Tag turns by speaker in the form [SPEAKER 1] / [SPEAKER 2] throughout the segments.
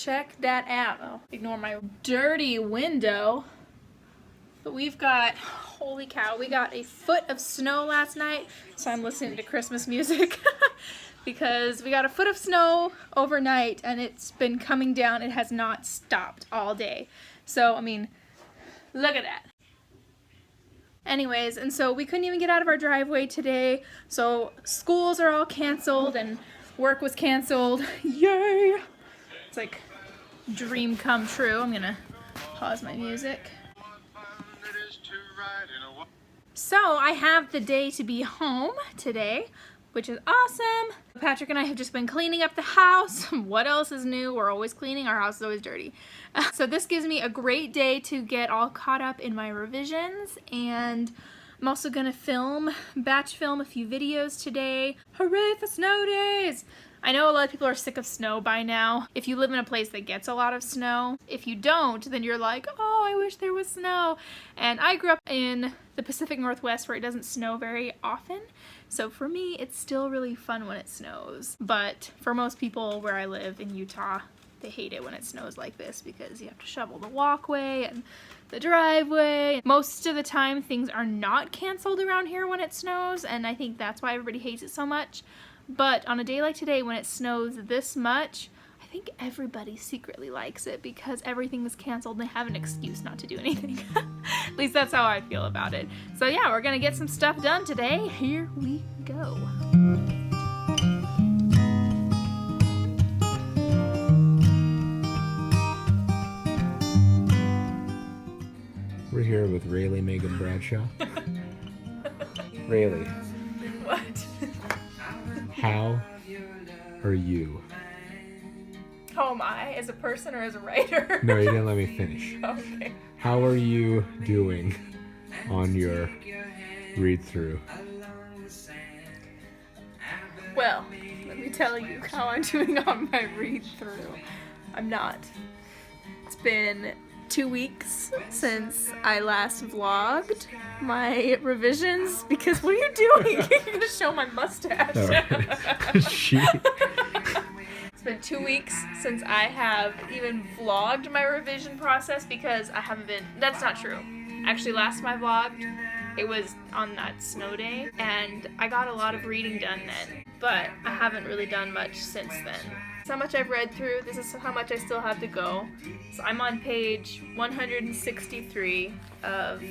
[SPEAKER 1] check that out. Oh, ignore my dirty window. But we've got, holy cow, we got a foot of snow last night, so I'm listening to Christmas music because we got a foot of snow overnight and it's been coming down. It has not stopped all day. So, I mean, look at that. Anyways, and so we couldn't even get out of our driveway today, so schools are all canceled and work was canceled. Yay! It's like dream come true. I'm gonna pause my music. So I have the day to be home today, which is awesome. Patrick and I have just been cleaning up the house. What else is new? We're always cleaning. Our house is always dirty. So this gives me a great day to get all caught up in my revisions, and I'm also gonna batch film a few videos today. Hooray for snow days! I know a lot of people are sick of snow by now. If you live in a place that gets a lot of snow. If you don't, then you're like, oh, I wish there was snow. And I grew up in the Pacific Northwest where it doesn't snow very often. So for me, it's still really fun when it snows. But for most people where I live in Utah, they hate it when it snows like this because you have to shovel the walkway and the driveway. Most of the time, things are not canceled around here when it snows, and I think that's why everybody hates it so much. But on a day like today, when it snows this much, I think everybody secretly likes it because everything is canceled and they have an excuse not to do anything. At least that's how I feel about it. So yeah, we're gonna get some stuff done today. Here we go.
[SPEAKER 2] We're here with Rayleigh Megan Bradshaw. Rayleigh.
[SPEAKER 1] What?
[SPEAKER 2] How are you?
[SPEAKER 1] How am I? As a person or as a writer?
[SPEAKER 2] No, you didn't let me finish.
[SPEAKER 1] Okay.
[SPEAKER 2] How are you doing on your read-through?
[SPEAKER 1] Well, let me tell you how I'm doing on my read-through. I'm not. It's been 2 weeks since I last vlogged my revisions because what are you doing? You're gonna show my mustache.
[SPEAKER 2] Oh. She...
[SPEAKER 1] It's been 2 weeks since I have even vlogged my revision process because I haven't been, that's not true. Actually, last time I vlogged, it was on that snow day, and I got a lot of reading done then, but I haven't really done much since then. That's how much I've read through. This is how much I still have to go. So I'm on page 163 of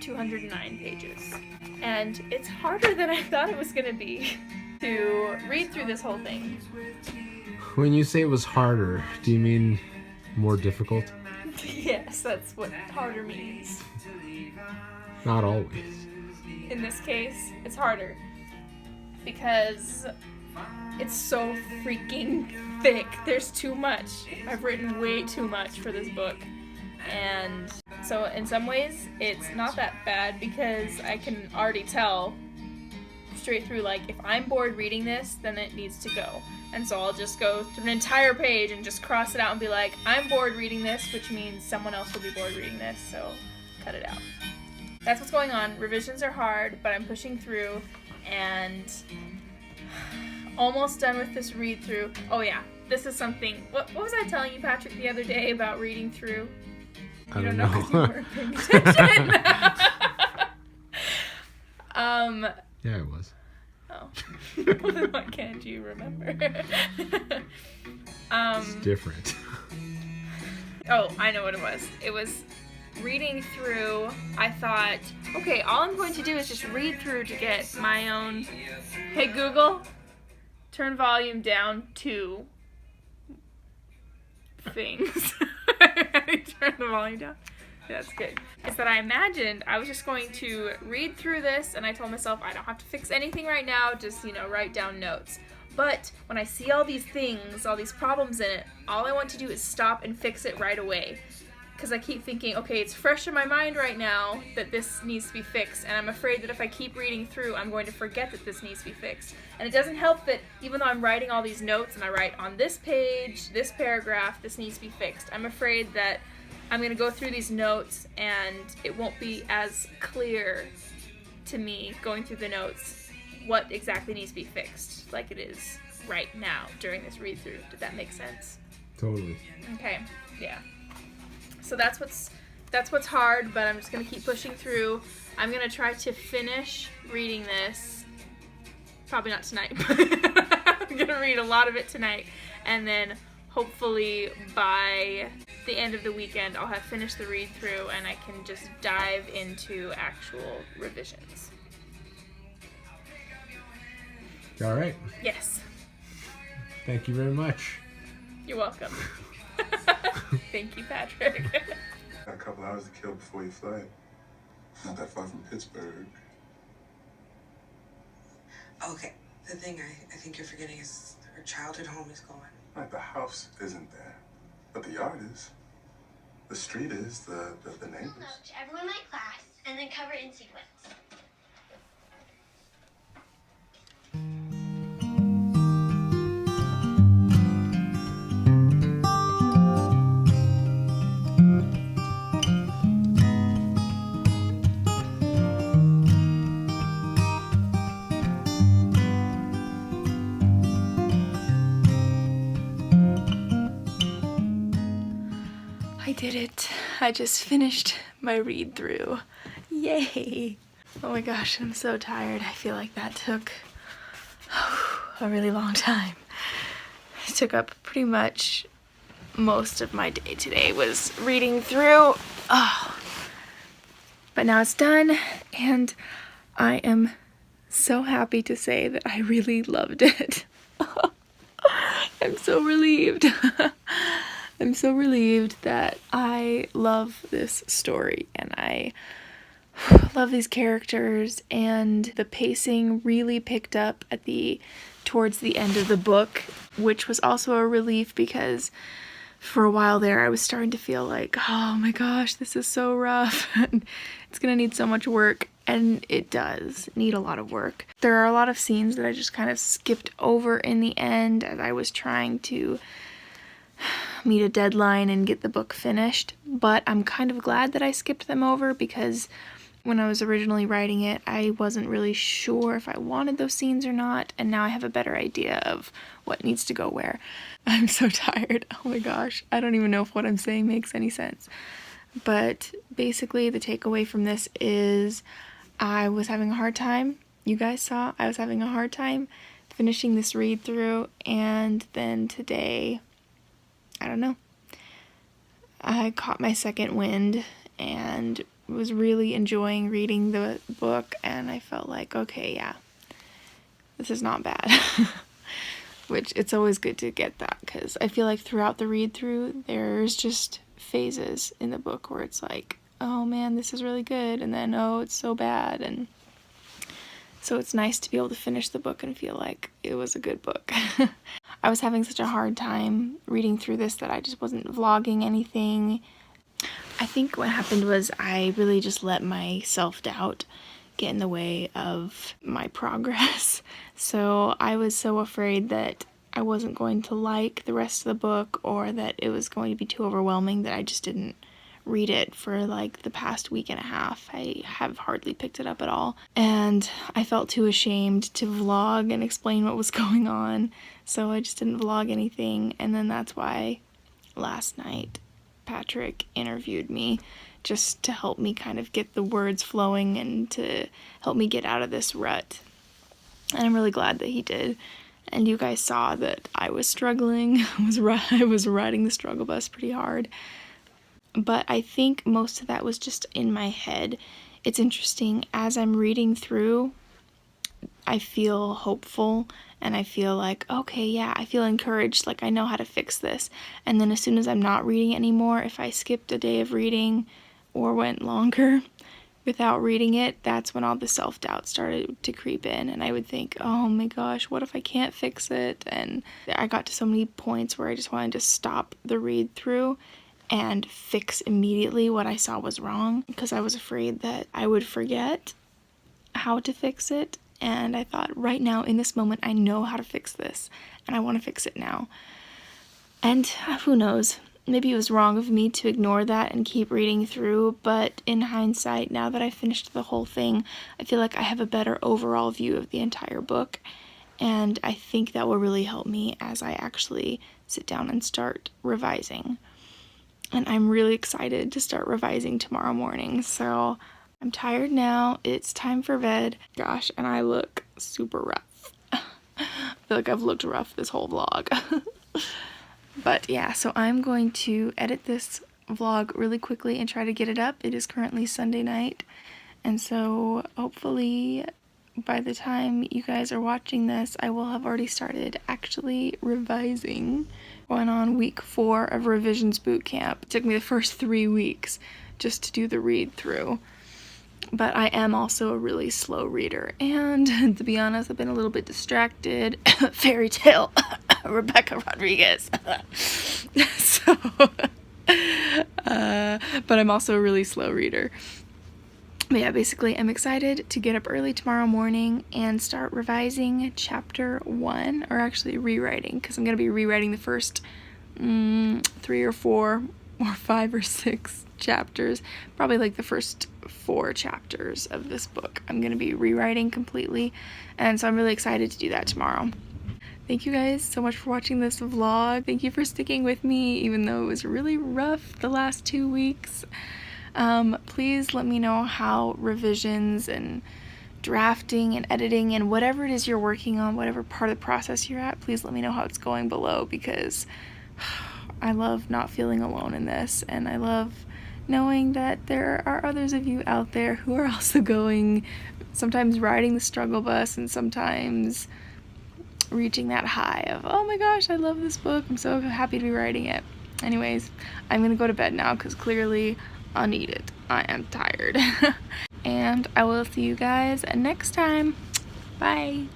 [SPEAKER 1] 209 pages. And it's harder than I thought it was going to be to read through this whole thing.
[SPEAKER 2] When you say it was harder, do you mean more difficult?
[SPEAKER 1] Yes, that's what harder means.
[SPEAKER 2] Not always.
[SPEAKER 1] In this case, it's harder because it's so freaking thick. There's too much. I've written way too much for this book. And so in some ways, it's not that bad because I can already tell straight through, like, if I'm bored reading this, then it needs to go. And so I'll just go through an entire page and just cross it out and be like, I'm bored reading this, which means someone else will be bored reading this, so cut it out. That's what's going on. Revisions are hard, but I'm pushing through and almost done with this read through. Oh yeah, this is something, what was I telling you, Patrick, the other day about reading through?
[SPEAKER 2] I don't know.
[SPEAKER 1] 'Cause you weren't paying attention.
[SPEAKER 2] Yeah, it was.
[SPEAKER 1] Oh. Well, then why can't you remember?
[SPEAKER 2] It's different.
[SPEAKER 1] Oh, I know what it was. It was reading through. I thought, okay, all I'm going to do is just read through to get my own. Hey Google, turn volume down to things. Turn the volume down. That's good. Is that I imagined I was just going to read through this, and I told myself I don't have to fix anything right now, just, write down notes. But when I see all these things, all these problems in it, all I want to do is stop and fix it right away. Because I keep thinking, okay, it's fresh in my mind right now that this needs to be fixed, and I'm afraid that if I keep reading through, I'm going to forget that this needs to be fixed. And it doesn't help that even though I'm writing all these notes, and I write on this page, this paragraph, this needs to be fixed, I'm afraid that I'm going to go through these notes and it won't be as clear to me going through the notes what exactly needs to be fixed like it is right now during this read-through. Did that make sense?
[SPEAKER 2] Totally.
[SPEAKER 1] Okay, yeah. So that's what's hard, but I'm just gonna keep pushing through. I'm gonna try to finish reading this. Probably not tonight, but I'm gonna read a lot of it tonight, and then hopefully by the end of the weekend I'll have finished the read through and I can just dive into actual revisions.
[SPEAKER 2] All right.
[SPEAKER 1] Yes.
[SPEAKER 2] Thank you very much.
[SPEAKER 1] You're welcome. Thank you, Patrick.
[SPEAKER 3] Got a couple hours to kill before your flight. Not that far from Pittsburgh.
[SPEAKER 4] Okay, the thing I think you're forgetting is her childhood home is gone.
[SPEAKER 3] Like the house isn't there, but the yard is. The street is, the neighbors.
[SPEAKER 5] Hello to everyone in my class, and then cover in sequence.
[SPEAKER 1] I did it. I just finished my read through. Yay! Oh my gosh, I'm so tired. I feel like that took a really long time. It took up pretty much most of my day today was reading through. Oh. But now it's done, and I am so happy to say that I really loved it. I'm so relieved. I'm so relieved that I love this story and I love these characters, and the pacing really picked up at towards the end of the book, which was also a relief because for a while there I was starting to feel like, oh my gosh, this is so rough and it's gonna need so much work, and it does need a lot of work. There are a lot of scenes that I just kind of skipped over in the end as I was trying to meet a deadline and get the book finished, but I'm kind of glad that I skipped them over because when I was originally writing it, I wasn't really sure if I wanted those scenes or not, and now I have a better idea of what needs to go where. I'm so tired. Oh my gosh. I don't even know if what I'm saying makes any sense. But basically the takeaway from this is I was having a hard time. You guys saw I was having a hard time finishing this read through, and then today, I don't know, I caught my second wind and was really enjoying reading the book, and I felt like, okay, yeah, this is not bad. Which it's always good to get that, because I feel like throughout the read through there's just phases in the book where it's like, oh man, this is really good, and then oh, it's so bad, and so it's nice to be able to finish the book and feel like it was a good book. I was having such a hard time reading through this that I just wasn't vlogging anything. I think what happened was I really just let my self-doubt get in the way of my progress. So I was so afraid that I wasn't going to like the rest of the book, or that it was going to be too overwhelming, that I just didn't read it for like the past week and a half. I have hardly picked it up at all, and I felt too ashamed to vlog and explain what was going on, so I just didn't vlog anything. And then that's why last night Patrick interviewed me, just to help me kind of get the words flowing and to help me get out of this rut. And I'm really glad that he did. And you guys saw that I was struggling. I was riding the struggle bus pretty hard. But I think most of that was just in my head. It's interesting, as I'm reading through, I feel hopeful, and I feel like, okay, yeah, I feel encouraged, like I know how to fix this. And then as soon as I'm not reading anymore, if I skipped a day of reading or went longer without reading it, that's when all the self-doubt started to creep in, and I would think, oh my gosh, what if I can't fix it? And I got to so many points where I just wanted to stop the read through and fix immediately what I saw was wrong, because I was afraid that I would forget how to fix it. And I thought, right now in this moment, I know how to fix this, and I want to fix it now. And who knows, maybe it was wrong of me to ignore that and keep reading through, but in hindsight, now that I finished the whole thing, I feel like I have a better overall view of the entire book, and I think that will really help me as I actually sit down and start revising. And I'm really excited to start revising tomorrow morning. So I'm tired now. It's time for bed. Gosh, and I look super rough. I feel like I've looked rough this whole vlog. But yeah, so I'm going to edit this vlog really quickly and try to get it up. It is currently Sunday night, and so hopefully by the time you guys are watching this, I will have already started actually revising. Going on week 4 of revisions boot camp. It took me the first 3 weeks just to do the read through. But I am also a really slow reader, and to be honest, I've been a little bit distracted. Fairy tale, Rebecca Rodriguez. So, but I'm also a really slow reader. But yeah, basically, I'm excited to get up early tomorrow morning and start revising chapter 1, or actually rewriting, because I'm going to be rewriting the first 3 or 4 or 5 or 6 chapters, probably like the first 4 chapters of this book I'm going to be rewriting completely, and so I'm really excited to do that tomorrow. Thank you guys so much for watching this vlog. Thank you for sticking with me even though it was really rough the last 2 weeks. Please let me know how revisions and drafting and editing and whatever it is you're working on, whatever part of the process you're at, please let me know how it's going below, because I love not feeling alone in this, and I love knowing that there are others of you out there who are also going, sometimes riding the struggle bus and sometimes reaching that high of, oh my gosh, I love this book, I'm so happy to be writing it. Anyways, I'm gonna go to bed now because clearly I need it. I am tired. And I will see you guys next time. Bye.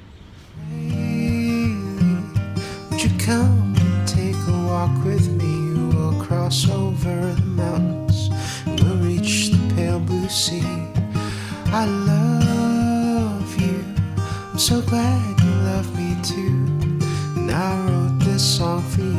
[SPEAKER 6] Would you come and take a walk with me? We'll cross over the mountains and we'll reach the pale blue sea. I love you. I'm so glad you love me too. And I wrote this song for you.